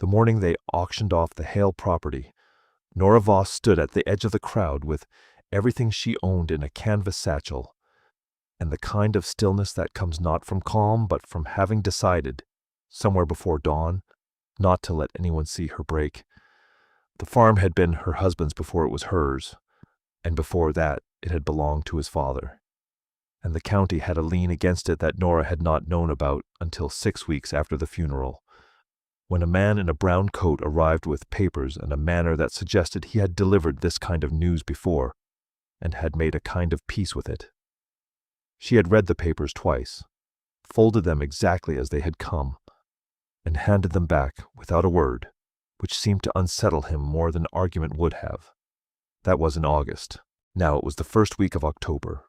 The morning they auctioned off the Hale property, Nora Voss stood at the edge of the crowd with everything she owned in a canvas satchel, and the kind of stillness that comes not from calm but from having decided, somewhere before dawn, not to let anyone see her break. The farm had been her husband's before it was hers, and before that it had belonged to his father, and the county had a lien against it that Nora had not known about until 6 weeks after the funeral, when a man in a brown coat arrived with papers in a manner that suggested he had delivered this kind of news before, and had made a kind of peace with it. She had read the papers twice, folded them exactly as they had come, and handed them back without a word, which seemed to unsettle him more than argument would have. That was in August. Now it was the first week of October,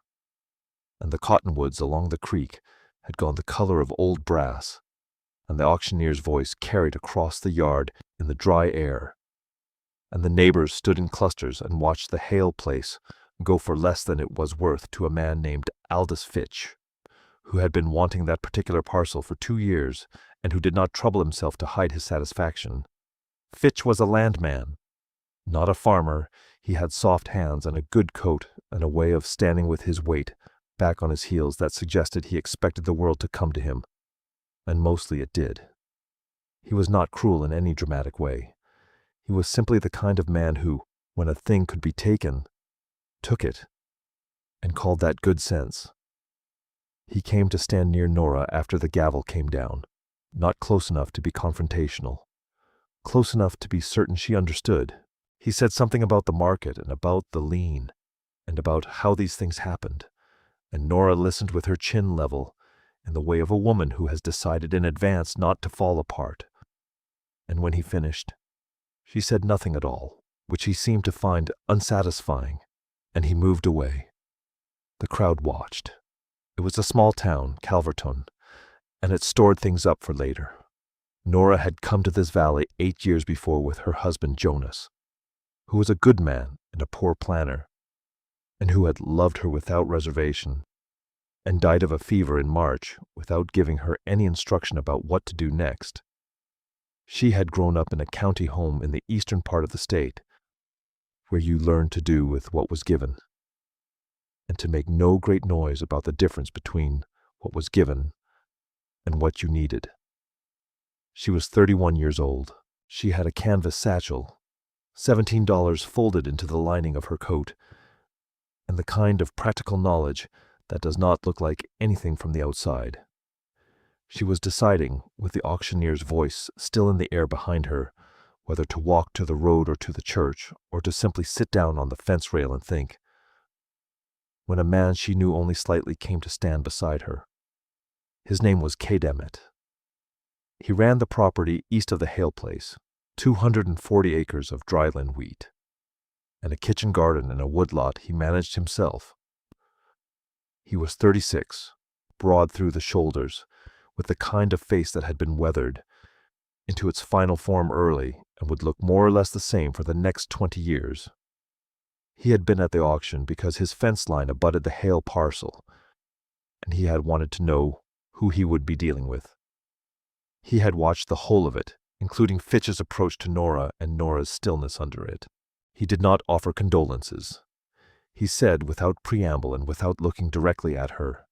and the cottonwoods along the creek had gone the color of old brass, and the auctioneer's voice carried across the yard in the dry air, and the neighbors stood in clusters and watched the Hale place go for less than it was worth to a man named Aldous Fitch, who had been wanting that particular parcel for 2 years and who did not trouble himself to hide his satisfaction. Fitch was a landman, not a farmer. He had soft hands and a good coat and a way of standing with his weight back on his heels that suggested he expected the world to come to him, and mostly it did. He was not cruel in any dramatic way. He was simply the kind of man who, when a thing could be taken, took it, and called that good sense. He came to stand near Nora after the gavel came down, not close enough to be confrontational, close enough to be certain she understood. He said something about the market and about the lien, and about how these things happened, and Nora listened with her chin level, in the way of a woman who has decided in advance not to fall apart. And when he finished, she said nothing at all, which he seemed to find unsatisfying, and he moved away. The crowd watched. It was a small town, Calverton, and it stored things up for later. Nora had come to this valley 8 years before with her husband Jonas, who was a good man and a poor planner, and who had loved her without reservation, and died of a fever in March without giving her any instruction about what to do next. She had grown up in a county home in the eastern part of the state, where you learned to do with what was given, and to make no great noise about the difference between what was given and what you needed. She was 31 years old. She had a canvas satchel, $17 folded into the lining of her coat, and the kind of practical knowledge that does not look like anything from the outside. She was deciding, with the auctioneer's voice still in the air behind her, whether to walk to the road or to the church, or to simply sit down on the fence rail and think, when a man she knew only slightly came to stand beside her. His name was K. Demet. He ran the property east of the Hale place, 240 acres of dryland wheat, and a kitchen garden and a woodlot he managed himself. He was 36, broad through the shoulders, with the kind of face that had been weathered into its final form early and would look more or less the same for the next 20 years. He had been at the auction because his fence line abutted the Hale parcel, and he had wanted to know who he would be dealing with. He had watched the whole of it, including Fitch's approach to Nora and Nora's stillness under it. He did not offer condolences. He said, without preamble and without looking directly at her,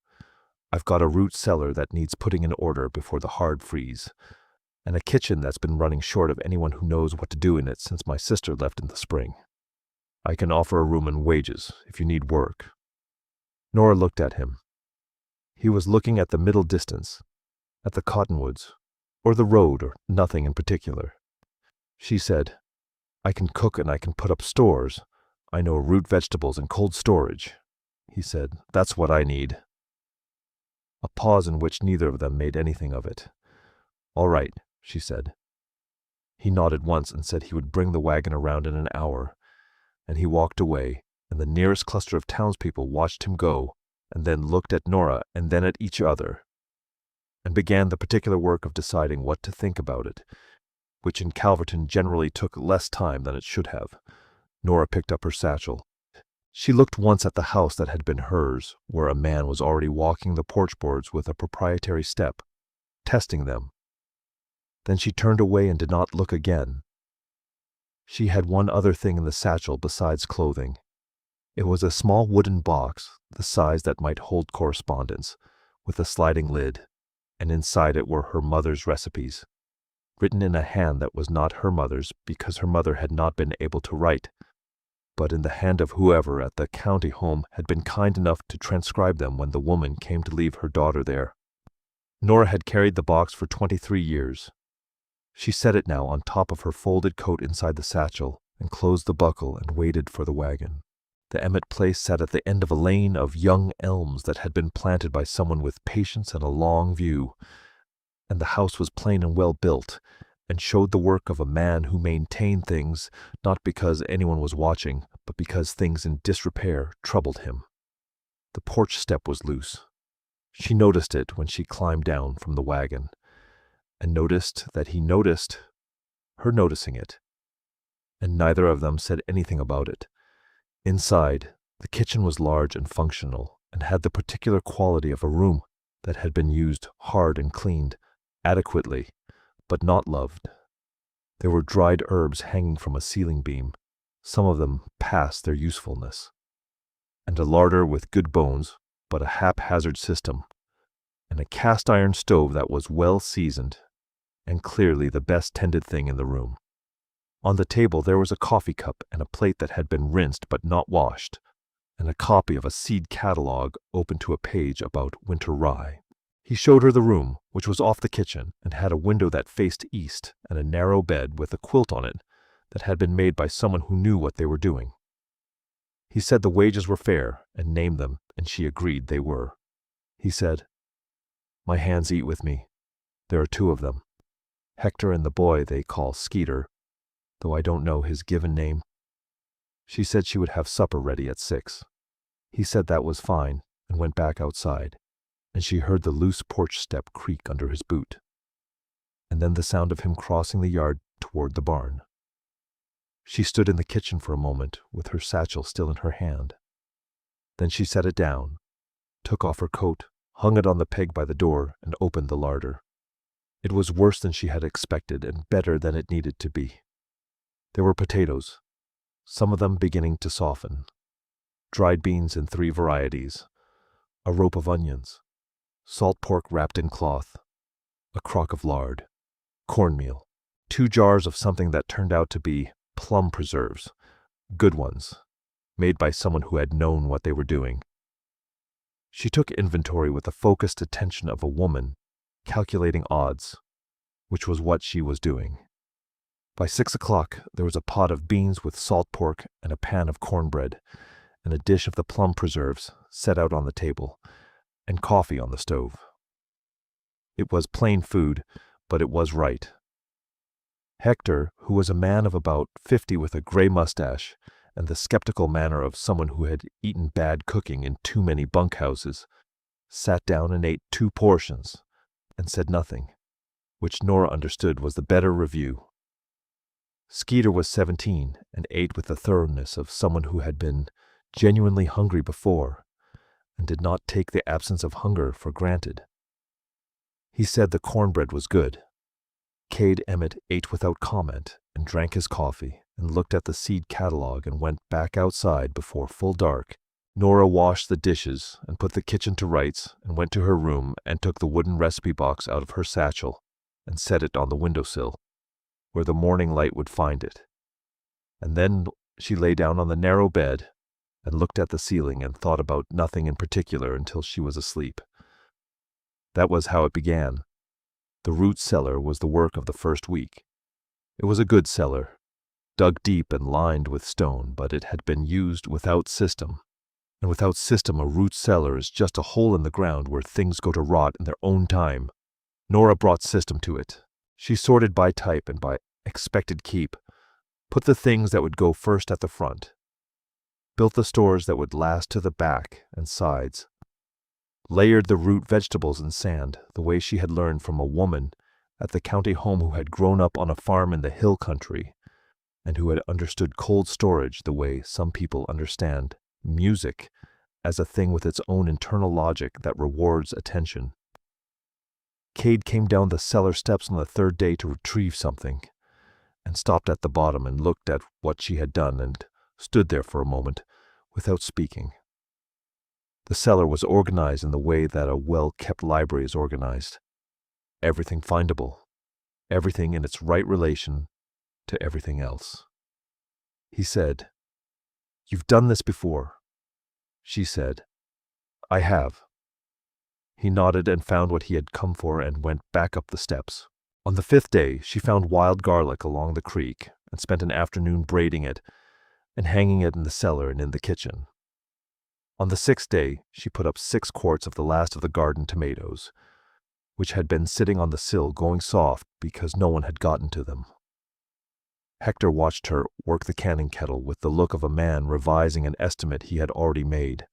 "I've got a root cellar that needs putting in order before the hard freeze, and a kitchen that's been running short of anyone who knows what to do in it since my sister left in the spring. I can offer a room and wages if you need work." Nora looked at him. He was looking at the middle distance, at the cottonwoods, or the road, or nothing in particular. She said, "I can cook and I can put up stores. I know root vegetables and cold storage." He said, "That's what I need." A pause in which neither of them made anything of it. "All right," she said. He nodded once and said he would bring the wagon around in an hour, and he walked away, and the nearest cluster of townspeople watched him go, and then looked at Nora and then at each other, and began the particular work of deciding what to think about it, which in Calverton generally took less time than it should have. Nora picked up her satchel. She looked once at the house that had been hers, where a man was already walking the porch boards with a proprietary step, testing them. Then she turned away and did not look again. She had one other thing in the satchel besides clothing. It was a small wooden box, the size that might hold correspondence, with a sliding lid, and inside it were her mother's recipes, written in a hand that was not her mother's because her mother had not been able to write, but in the hand of whoever at the county home had been kind enough to transcribe them when the woman came to leave her daughter there. Nora had carried the box for 23 years. She set it now on top of her folded coat inside the satchel and closed the buckle and waited for the wagon. The Emmett place sat at the end of a lane of young elms that had been planted by someone with patience and a long view, and the house was plain and well built, and showed the work of a man who maintained things not because anyone was watching, but because things in disrepair troubled him. The porch step was loose. She noticed it when she climbed down from the wagon, and noticed that he noticed her noticing it, and neither of them said anything about it. Inside, the kitchen was large and functional, and had the particular quality of a room that had been used hard and cleaned adequately, but not loved. There were dried herbs hanging from a ceiling beam, some of them past their usefulness, and a larder with good bones, but a haphazard system, and a cast-iron stove that was well seasoned, and clearly the best tended thing in the room. On the table there was a coffee cup and a plate that had been rinsed but not washed, and a copy of a seed catalog open to a page about winter rye. He showed her the room, which was off the kitchen, and had a window that faced east, and a narrow bed with a quilt on it that had been made by someone who knew what they were doing. He said the wages were fair, and named them, and she agreed they were. He said, "My hands eat with me. There are two of them, Hector and the boy they call Skeeter, though I don't know his given name." She said she would have supper ready at 6. He said that was fine, and went back outside, and she heard the loose porch step creak under his boot, and then the sound of him crossing the yard toward the barn. She stood in the kitchen for a moment with her satchel still in her hand. Then she set it down, took off her coat, hung it on the peg by the door, and opened the larder. It was worse than she had expected and better than it needed to be. There were potatoes, some of them beginning to soften, dried beans in 3 varieties, a rope of onions, salt pork wrapped in cloth, a crock of lard, cornmeal, 2 jars of something that turned out to be plum preserves, good ones, made by someone who had known what they were doing. She took inventory with the focused attention of a woman calculating odds, which was what she was doing. By 6 o'clock there was a pot of beans with salt pork and a pan of cornbread, and a dish of the plum preserves set out on the table, and coffee on the stove. It was plain food, but it was right. Hector, who was a man of about 50 with a gray mustache and the skeptical manner of someone who had eaten bad cooking in too many bunkhouses, sat down and ate 2 portions and said nothing, which Nora understood was the better review. Skeeter was 17 and ate with the thoroughness of someone who had been genuinely hungry before and did not take the absence of hunger for granted. He said the cornbread was good. Cade Emmett ate without comment and drank his coffee and looked at the seed catalog and went back outside before full dark. Nora washed the dishes and put the kitchen to rights and went to her room and took the wooden recipe box out of her satchel and set it on the windowsill, where the morning light would find it. And then she lay down on the narrow bed and looked at the ceiling and thought about nothing in particular until she was asleep. That was how it began. The root cellar was the work of the first week. It was a good cellar, dug deep and lined with stone, but it had been used without system. And without system, a root cellar is just a hole in the ground where things go to rot in their own time. Nora brought system to it. She sorted by type and by expected keep, put the things that would go first at the front, built the stores that would last to the back and sides, layered the root vegetables in sand the way she had learned from a woman at the county home who had grown up on a farm in the hill country and who had understood cold storage the way some people understand music as a thing with its own internal logic that rewards attention. Cade came down the cellar steps on the third day to retrieve something, and stopped at the bottom and looked at what she had done and stood there for a moment without speaking. The cellar was organized in the way that a well-kept library is organized. Everything findable, everything in its right relation to everything else. He said, "You've done this before." She said, "I have." He nodded and found what he had come for and went back up the steps. On the fifth day, she found wild garlic along the creek and spent an afternoon braiding it and hanging it in the cellar and in the kitchen. On the sixth day, she put up 6 quarts of the last of the garden tomatoes, which had been sitting on the sill going soft because no one had gotten to them. Hector watched her work the canning kettle with the look of a man revising an estimate he had already made.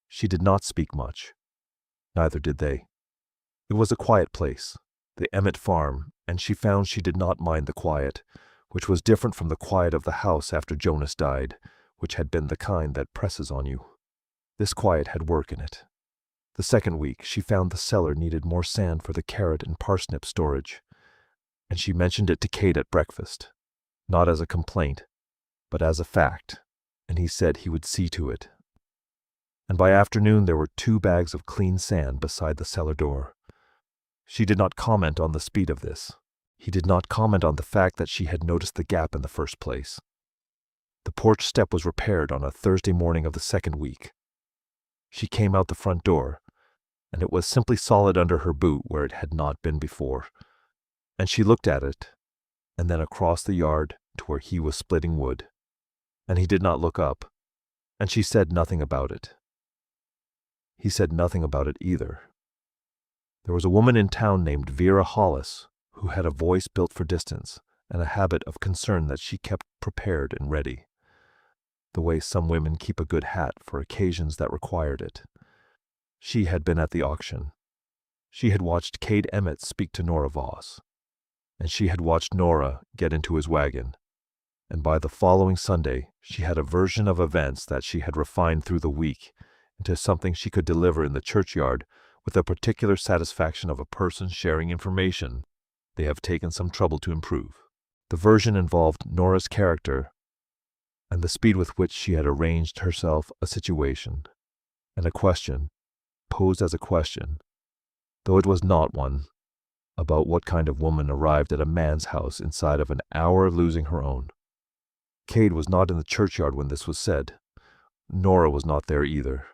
She did not speak much. Neither did they. It was a quiet place, the Emmett farm, and she found she did not mind the quiet, which was different from the quiet of the house after Jonas died, which had been the kind that presses on you. This quiet had work in it. The second week, she found the cellar needed more sand for the carrot and parsnip storage, and she mentioned it to Cade at breakfast, not as a complaint, but as a fact, and he said he would see to it. And by afternoon there were 2 bags of clean sand beside the cellar door. She did not comment on the speed of this. He did not comment on the fact that she had noticed the gap in the first place. The porch step was repaired on a Thursday morning of the second week. She came out the front door, and it was simply solid under her boot where it had not been before. And she looked at it, and then across the yard to where he was splitting wood. And he did not look up, and she said nothing about it. He said nothing about it either. There was a woman in town named Vera Hollis who had a voice built for distance and a habit of concern that she kept prepared and ready, the way some women keep a good hat for occasions that required it. She had been at the auction. She had watched Cade Emmett speak to Nora Voss, and she had watched Nora get into his wagon, and by the following Sunday she had a version of events that she had refined through the week into something she could deliver in the churchyard with the particular satisfaction of a person sharing information they have taken some trouble to improve. The version involved Nora's character and the speed with which she had arranged herself a situation, and a question, posed as a question, though it was not one, about what kind of woman arrived at a man's house inside of an hour of losing her own. Cade was not in the churchyard when this was said. Nora was not there either.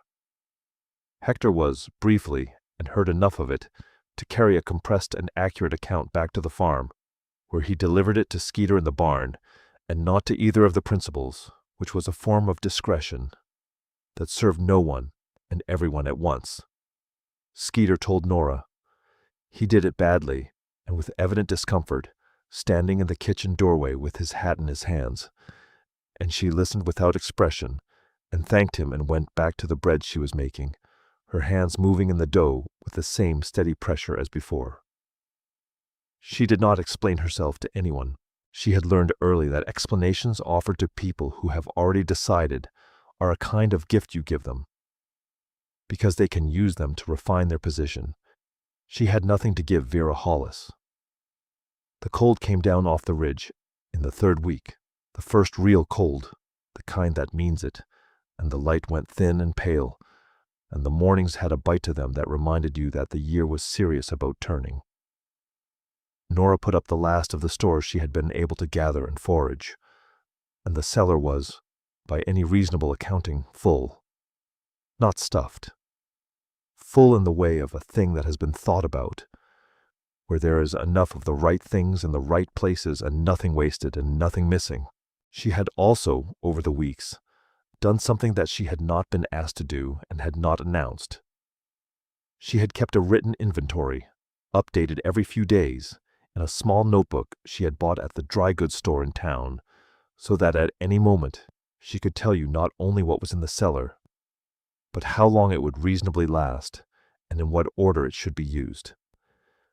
Hector was, briefly, and heard enough of it, to carry a compressed and accurate account back to the farm, where he delivered it to Skeeter in the barn, and not to either of the principals, which was a form of discretion that served no one and everyone at once. Skeeter told Nora. He did it badly, and with evident discomfort, standing in the kitchen doorway with his hat in his hands, and she listened without expression, and thanked him and went back to the bread she was making, her hands moving in the dough with the same steady pressure as before. She did not explain herself to anyone. She had learned early that explanations offered to people who have already decided are a kind of gift you give them, because they can use them to refine their position. She had nothing to give Vera Hollis. The cold came down off the ridge in the third week, the first real cold, the kind that means it, and the light went thin and pale, and the mornings had a bite to them that reminded you that the year was serious about turning. Nora put up the last of the stores she had been able to gather and forage, and the cellar was, by any reasonable accounting, full. Not stuffed. Full in the way of a thing that has been thought about, where there is enough of the right things in the right places and nothing wasted and nothing missing. She had also, over the weeks, done something that she had not been asked to do and had not announced. She had kept a written inventory, updated every few days, in a small notebook she had bought at the dry goods store in town, so that at any moment she could tell you not only what was in the cellar, but how long it would reasonably last, and in what order it should be used.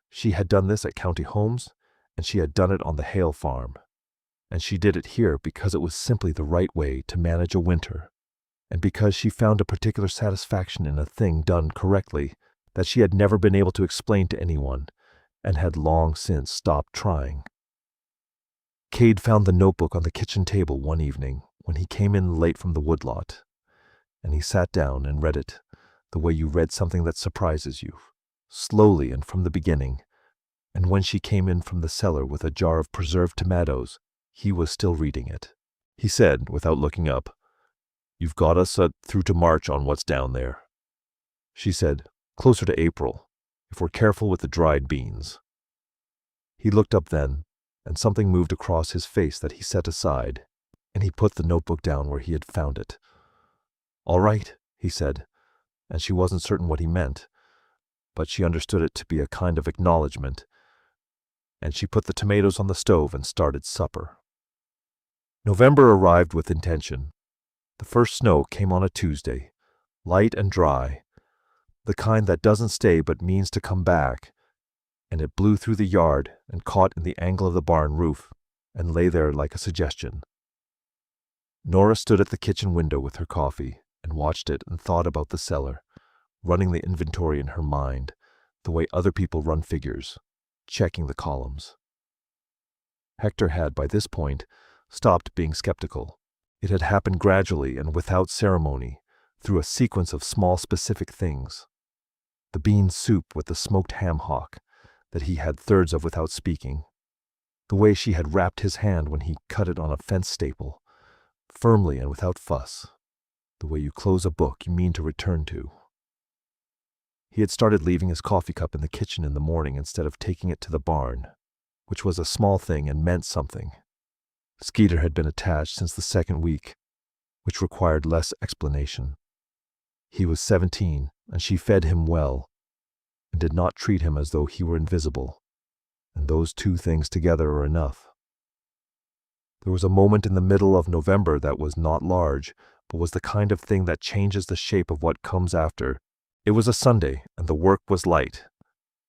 She had done this at County Homes, and she had done it on the Hale farm, and she did it here because it was simply the right way to manage a winter, and because she found a particular satisfaction in a thing done correctly that she had never been able to explain to anyone, and had long since stopped trying. Cade found the notebook on the kitchen table one evening when he came in late from the woodlot, and he sat down and read it the way you read something that surprises you, slowly and from the beginning. And when she came in from the cellar with a jar of preserved tomatoes, he was still reading it. He said, without looking up, "You've got us through to March on what's down there." She said, "Closer to April, if we're careful with the dried beans." He looked up then, and something moved across his face that he set aside, and he put the notebook down where he had found it. "All right," he said, and she wasn't certain what he meant, but she understood it to be a kind of acknowledgement, and she put the tomatoes on the stove and started supper. November arrived with intention. The first snow came on a Tuesday, light and dry, the kind that doesn't stay but means to come back, and it blew through the yard and caught in the angle of the barn roof and lay there like a suggestion. Nora stood at the kitchen window with her coffee and watched it and thought about the cellar, running the inventory in her mind, the way other people run figures, checking the columns. Hector had, by this point, stopped being skeptical. It had happened gradually and without ceremony, through a sequence of small specific things. The bean soup with the smoked ham hock that he had thirds of without speaking. The way she had wrapped his hand when he cut it on a fence staple, firmly and without fuss. The way you close a book you mean to return to. He had started leaving his coffee cup in the kitchen in the morning instead of taking it to the barn, which was a small thing and meant something. Skeeter had been attached since the second week, which required less explanation. He was 17, and she fed him well, and did not treat him as though he were invisible, and those two things together are enough. There was a moment in the middle of November that was not large, but was the kind of thing that changes the shape of what comes after. It was a Sunday, and the work was light,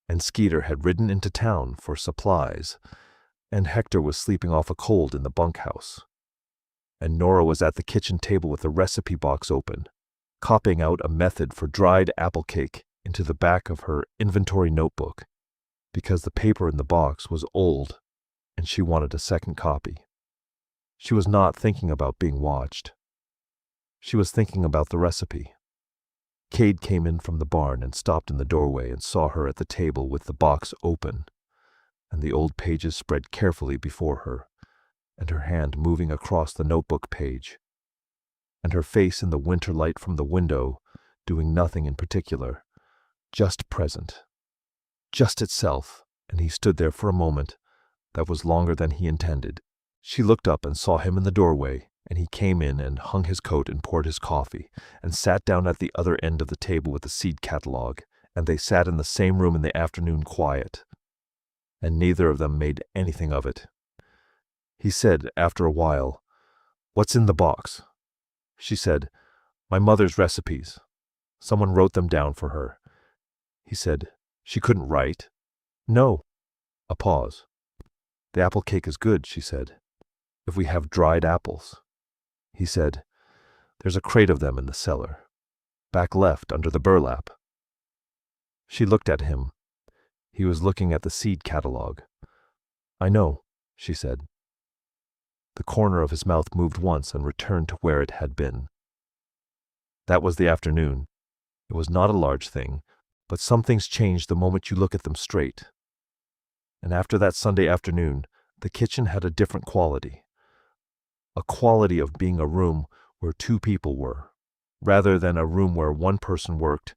and Skeeter had ridden into town for supplies, and Hector was sleeping off a cold in the bunkhouse, and Nora was at the kitchen table with the recipe box open, copying out a method for dried apple cake into the back of her inventory notebook, because the paper in the box was old, and she wanted a second copy. She was not thinking about being watched. She was thinking about the recipe. Cade came in from the barn and stopped in the doorway and saw her at the table with the box open, and the old pages spread carefully before her, and her hand moving across the notebook page, and her face in the winter light from the window, doing nothing in particular, just present, just itself, and he stood there for a moment that was longer than he intended. She looked up and saw him in the doorway, and he came in and hung his coat and poured his coffee, and sat down at the other end of the table with the seed catalog, and they sat in the same room in the afternoon quiet, and neither of them made anything of it. He said, after a while, "What's in the box?" She said, "My mother's recipes. Someone wrote them down for her." He said, "She couldn't write." "No." A pause. "The apple cake is good," she said, "if we have dried apples." He said, "There's a crate of them in the cellar, back left under the burlap." She looked at him. He was looking at the seed catalog. "I know," she said. The corner of his mouth moved once and returned to where it had been. That was the afternoon. It was not a large thing, but some things change the moment you look at them straight. And after that Sunday afternoon, the kitchen had a different quality. A quality of being a room where two people were, rather than a room where one person worked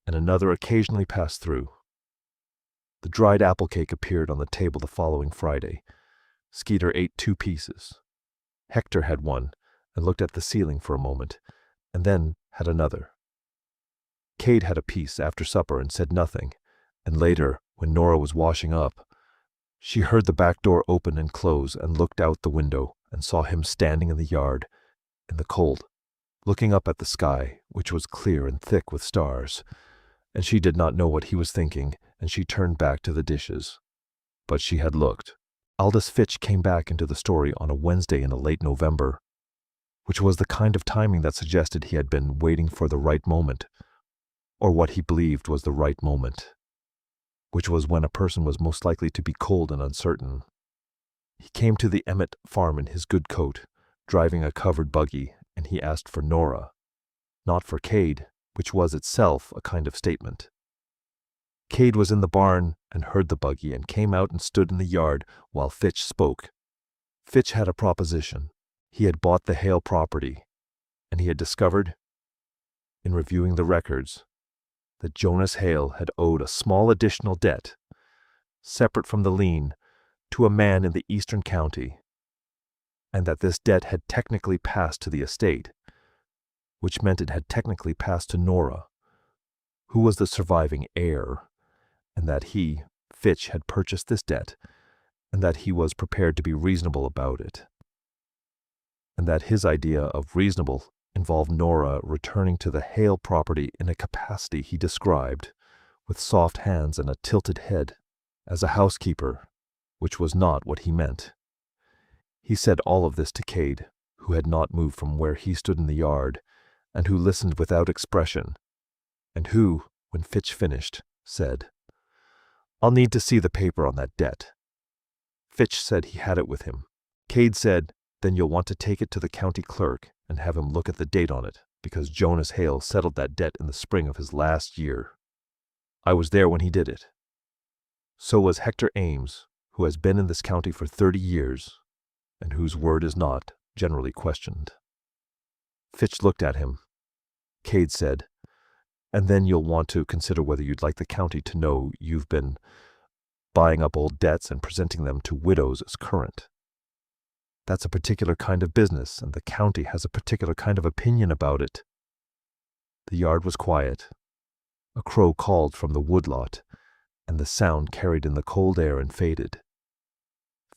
and another occasionally passed through. The dried apple cake appeared on the table the following Friday. Skeeter ate 2 pieces. Hector had one and looked at the ceiling for a moment, and then had another. Cade had a piece after supper and said nothing, and later, when Nora was washing up, she heard the back door open and close and looked out the window and saw him standing in the yard, in the cold, looking up at the sky, which was clear and thick with stars, and she did not know what he was thinking, and she turned back to the dishes. But she had looked. Aldous Fitch came back into the story on a Wednesday in a late November, which was the kind of timing that suggested he had been waiting for the right moment. or what he believed was the right moment, which was when a person was most likely to be cold and uncertain. He came to the Emmett farm in his good coat, driving a covered buggy, and he asked for Nora, not for Cade, which was itself a kind of statement. Cade was in the barn and heard the buggy and came out and stood in the yard while Fitch spoke. Fitch had a proposition. He had bought the Hale property, and he had discovered, in reviewing the records, that Jonas Hale had owed a small additional debt, separate from the lien, to a man in the eastern county, and that this debt had technically passed to the estate, which meant it had technically passed to Nora, who was the surviving heir, and that he, Fitch, had purchased this debt, and that he was prepared to be reasonable about it, and that his idea of reasonable involved Nora returning to the Hale property in a capacity he described, with soft hands and a tilted head, as a housekeeper, which was not what he meant. He said all of this to Cade, who had not moved from where he stood in the yard, and who listened without expression, and who, when Fitch finished, said, "I'll need to see the paper on that debt." Fitch said he had it with him. Cade said, "Then you'll want to take it to the county clerk and have him look at the date on it, because Jonas Hale settled that debt in the spring of his last year. I was there when he did it. So was Hector Ames, who has been in this county for 30 years, and whose word is not generally questioned." Fitch looked at him. Cade said, "And then you'll want to consider whether you'd like the county to know you've been buying up old debts and presenting them to widows as current. That's a particular kind of business, and the county has a particular kind of opinion about it." The yard was quiet. A crow called from the woodlot, and the sound carried in the cold air and faded.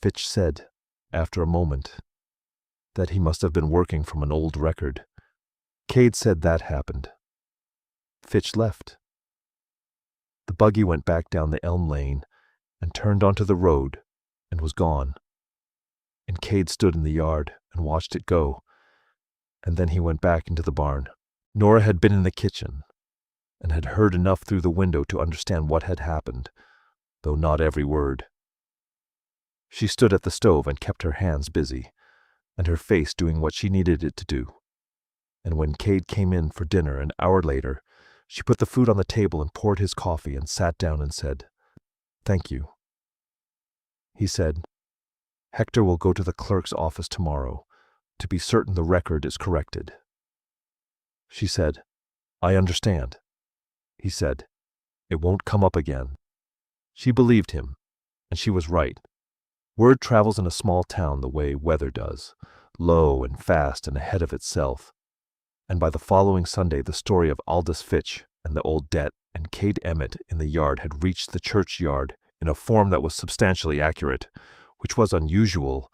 Fitch said, after a moment, that he must have been working from an old record. Cade said that happened. Fitch left. The buggy went back down the elm lane and turned onto the road and was gone. And Cade stood in the yard and watched it go, and then he went back into the barn. Nora had been in the kitchen and had heard enough through the window to understand what had happened, though not every word. She stood at the stove and kept her hands busy, and her face doing what she needed it to do. And when Cade came in for dinner an hour later, she put the food on the table and poured his coffee and sat down and said, "Thank you." He said, "Hector will go to the clerk's office tomorrow to be certain the record is corrected." She said, "I understand." He said, "It won't come up again." She believed him, and she was right. Word travels in a small town the way weather does, low and fast and ahead of itself. And by the following Sunday the story of Aldous Fitch and the old debt and Cade Emmett in the yard had reached the churchyard in a form that was substantially accurate, which was unusual,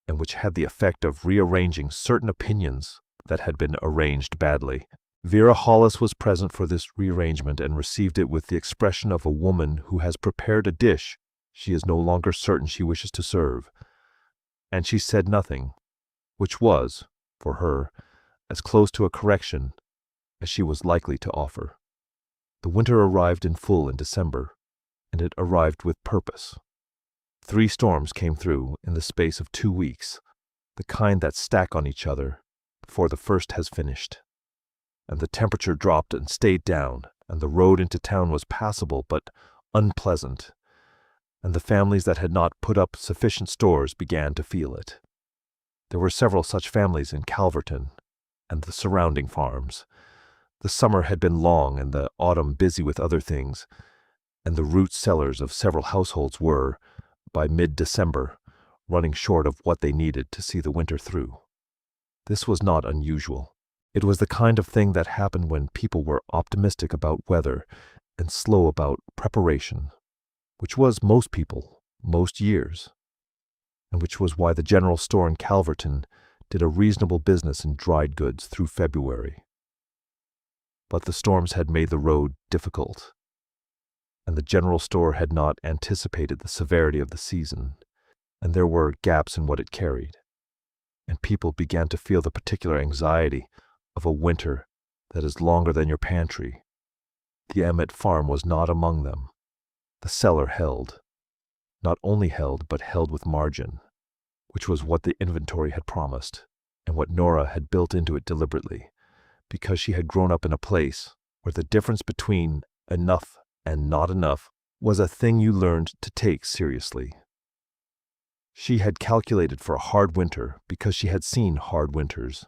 and which had the effect of rearranging certain opinions that had been arranged badly. Vera Hollis was present for this rearrangement and received it with the expression of a woman who has prepared a dish she is no longer certain she wishes to serve. And she said nothing, which was, for her, as close to a correction as she was likely to offer. The winter arrived in full in December, and it arrived with purpose. 3 storms came through in the space of 2 weeks, the kind that stack on each other before the first has finished. And the temperature dropped and stayed down, and the road into town was passable but unpleasant, and the families that had not put up sufficient stores began to feel it. There were several such families in Calverton and the surrounding farms. The summer had been long and the autumn busy with other things, and the root cellars of several households were, by mid-December, running short of what they needed to see the winter through. This was not unusual. It was the kind of thing that happened when people were optimistic about weather and slow about preparation, which was most people, most years, and which was why the general store in Calverton did a reasonable business in dried goods through February. But the storms had made the road difficult, and the general store had not anticipated the severity of the season, and there were gaps in what it carried, and people began to feel the particular anxiety of a winter that is longer than your pantry The Emmett farm was not among them. The cellar held. Not only held, but held with margin, which was what the inventory had promised, and what Nora had built into it deliberately, because she had grown up in a place where the difference between enough and not enough was a thing you learned to take seriously. She had calculated for a hard winter because she had seen hard winters,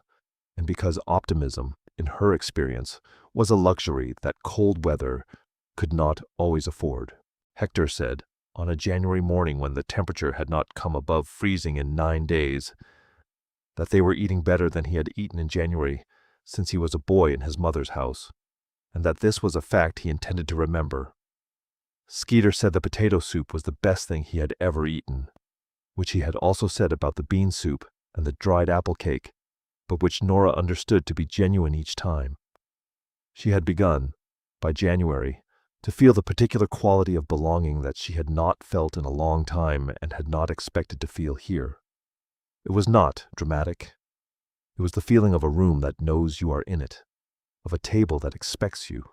and because optimism, in her experience, was a luxury that cold weather could not always afford. Hector said, on a January morning when the temperature had not come above freezing in 9 days, that they were eating better than he had eaten in January since he was a boy in his mother's house, and that this was a fact he intended to remember. Skeeter said the potato soup was the best thing he had ever eaten, which he had also said about the bean soup and the dried apple cake, but which Nora understood to be genuine each time. She had begun, by January, to feel the particular quality of belonging that she had not felt in a long time and had not expected to feel here. It was not dramatic. It was the feeling of a room that knows you are in it, of a table that expects you,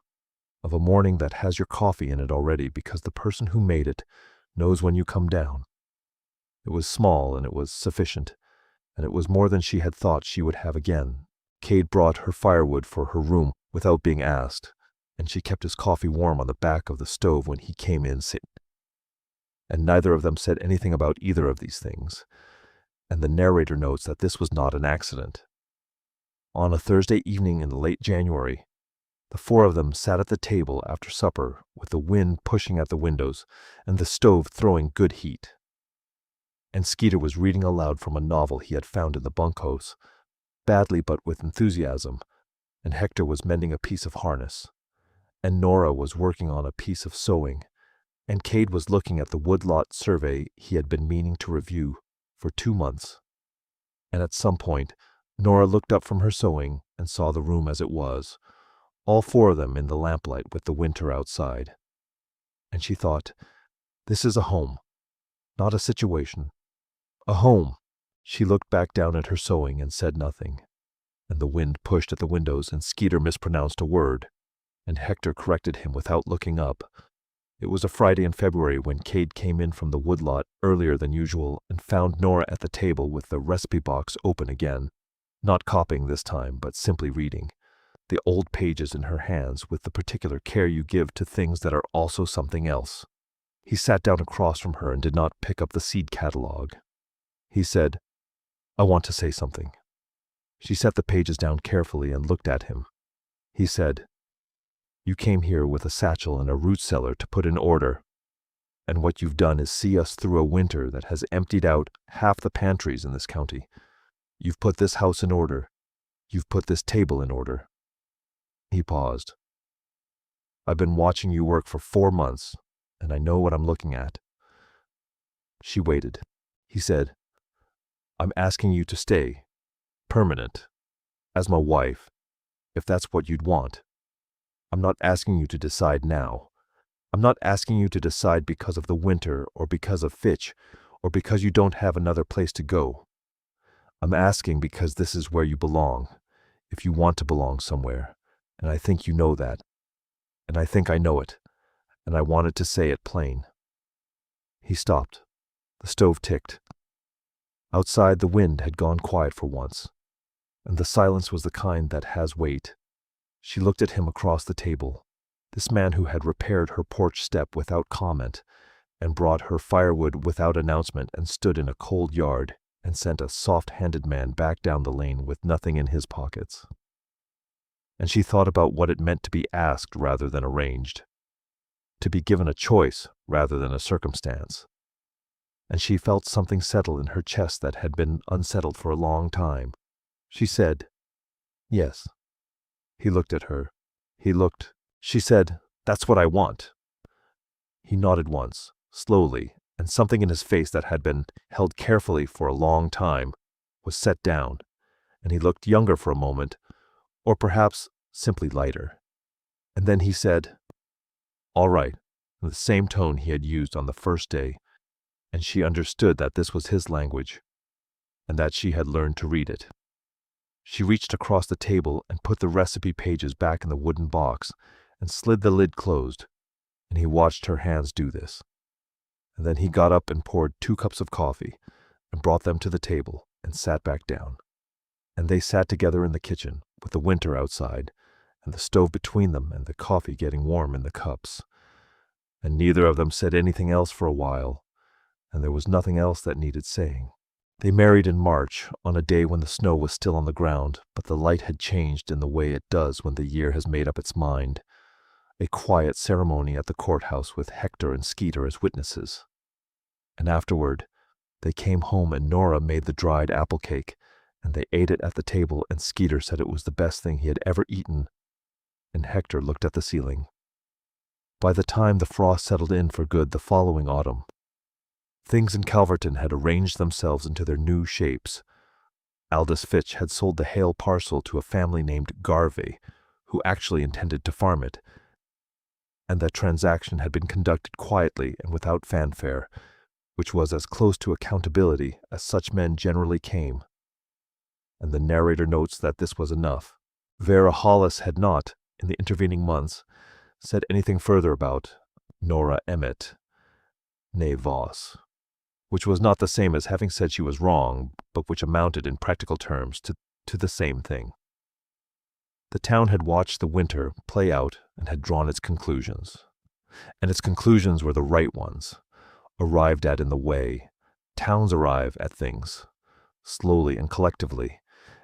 of a morning that has your coffee in it already because the person who made it knows when you come down. It was small and it was sufficient, and it was more than she had thought she would have again. Cade brought her firewood for her room without being asked, and she kept his coffee warm on the back of the stove when he came in. And neither of them said anything about either of these things, and the narrator notes that this was not an accident. On a Thursday evening in late January, the four of them sat at the table after supper with the wind pushing at the windows and the stove throwing good heat. And Skeeter was reading aloud from a novel he had found in the bunkhouse, badly but with enthusiasm, and Hector was mending a piece of harness, and Nora was working on a piece of sewing, and Cade was looking at the woodlot survey he had been meaning to review for 2 months. And at some point, Nora looked up from her sewing and saw the room as it was, all four of them in the lamplight with the winter outside. And she thought, this is a home, not a situation. A home. She looked back down at her sewing and said nothing, and the wind pushed at the windows and Skeeter mispronounced a word, and Hector corrected him without looking up. It was a Friday in February when Cade came in from the woodlot earlier than usual and found Nora at the table with the recipe box open again, not copying this time, but simply reading, the old pages in her hands with the particular care you give to things that are also something else. He sat down across from her and did not pick up the seed catalog. He said, I want to say something. She set the pages down carefully and looked at him. He said, you came here with a satchel and a root cellar to put in order, and what you've done is see us through a winter that has emptied out half the pantries in this county. You've put this house in order. You've put this table in order. He paused. I've been watching you work for 4 months, and I know what I'm looking at. She waited. He said, I'm asking you to stay, permanent, as my wife, if that's what you'd want. I'm not asking you to decide now. I'm not asking you to decide because of the winter or because of Fitch or because you don't have another place to go. I'm asking because this is where you belong, if you want to belong somewhere, and I think you know that, and I think I know it, and I wanted to say it plain. He stopped. The stove ticked. Outside, the wind had gone quiet for once, and the silence was the kind that has weight. She looked at him across the table, this man who had repaired her porch step without comment, and brought her firewood without announcement and stood in a cold yard and sent a soft-handed man back down the lane with nothing in his pockets. And she thought about what it meant to be asked rather than arranged, to be given a choice rather than a circumstance. And she felt something settle in her chest that had been unsettled for a long time. She said, yes. He looked at her. She said, that's what I want. He nodded once, slowly, and something in his face that had been held carefully for a long time was set down, and he looked younger for a moment, or perhaps simply lighter. And then he said, all right, in the same tone he had used on the first day, and she understood that this was his language, and that she had learned to read it. She reached across the table and put the recipe pages back in the wooden box, and slid the lid closed, and he watched her hands do this. And then he got up and poured 2 cups of coffee and brought them to the table and sat back down. And they sat together in the kitchen with the winter outside and the stove between them and the coffee getting warm in the cups. And neither of them said anything else for a while, and there was nothing else that needed saying. They married in March, on a day when the snow was still on the ground, but the light had changed in the way it does when the year has made up its mind. A quiet ceremony at the courthouse with Hector and Skeeter as witnesses. And afterward, they came home and Nora made the dried apple cake, and they ate it at the table, and Skeeter said it was the best thing he had ever eaten, and Hector looked at the ceiling. By the time the frost settled in for good the following autumn, things in Calverton had arranged themselves into their new shapes. Aldous Fitch had sold the Hale parcel to a family named Garvey, who actually intended to farm it, and that transaction had been conducted quietly and without fanfare, which was as close to accountability as such men generally came. And the narrator notes that this was enough. Vera Hollis had not, in the intervening months, said anything further about Nora Emmett, née Voss, which was not the same as having said she was wrong, but which amounted in practical terms to the same thing. The town had watched the winter play out and had drawn its conclusions. And its conclusions were the right ones, arrived at in the way towns arrive at things, slowly and collectively,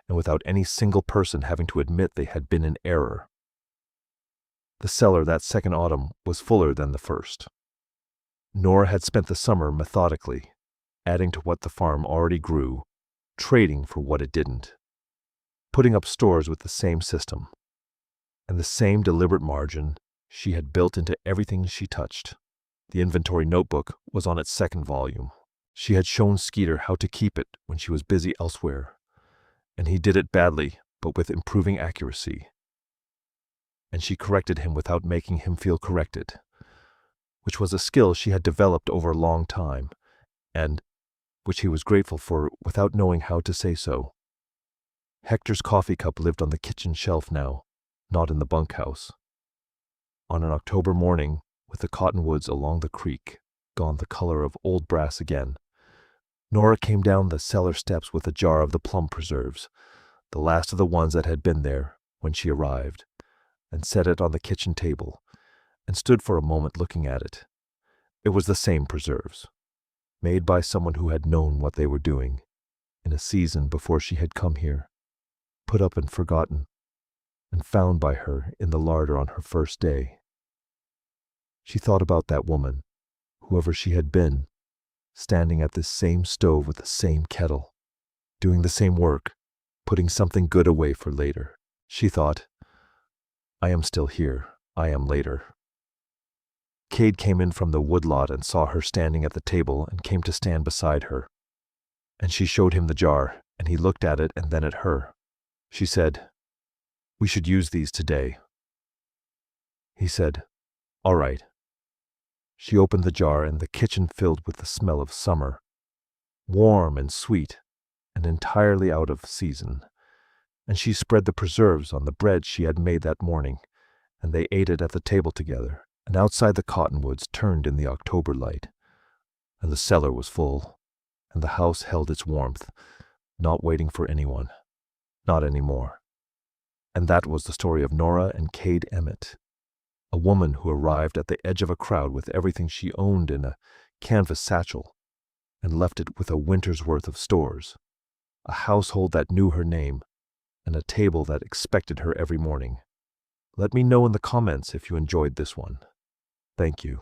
and without any single person having to admit they had been in error. The cellar that second autumn was fuller than the first. Nora had spent the summer methodically, adding to what the farm already grew, trading for what it didn't, putting up stores with the same system, and the same deliberate margin she had built into everything she touched. The inventory notebook was on its 2nd volume. She had shown Skeeter how to keep it when she was busy elsewhere, and he did it badly but with improving accuracy. And she corrected him without making him feel corrected, which was a skill she had developed over a long time, and which he was grateful for without knowing how to say so. Hector's coffee cup lived on the kitchen shelf now, not in the bunkhouse. On an October morning, with the cottonwoods along the creek gone the color of old brass again, Nora came down the cellar steps with a jar of the plum preserves, the last of the ones that had been there when she arrived, and set it on the kitchen table, and stood for a moment looking at it. It was the same preserves, made by someone who had known what they were doing, in a season before she had come here, put up and forgotten, and found by her in the larder on her first day. She thought about that woman, whoever she had been, standing at this same stove with the same kettle, doing the same work, putting something good away for later. She thought, I am still here, I am later. Cade came in from the woodlot and saw her standing at the table and came to stand beside her. And she showed him the jar, and he looked at it and then at her. She said, "We should use these today." He said, "All right." She opened the jar and the kitchen filled with the smell of summer, warm and sweet and entirely out of season. And she spread the preserves on the bread she had made that morning, and they ate it at the table together, and outside the cottonwoods turned in the October light, and the cellar was full, and the house held its warmth, not waiting for anyone, not any more. And that was the story of Nora and Cade Emmett, a woman who arrived at the edge of a crowd with everything she owned in a canvas satchel, and left it with a winter's worth of stores, a household that knew her name, and a table that expected her every morning. Let me know in the comments if you enjoyed this one. Thank you.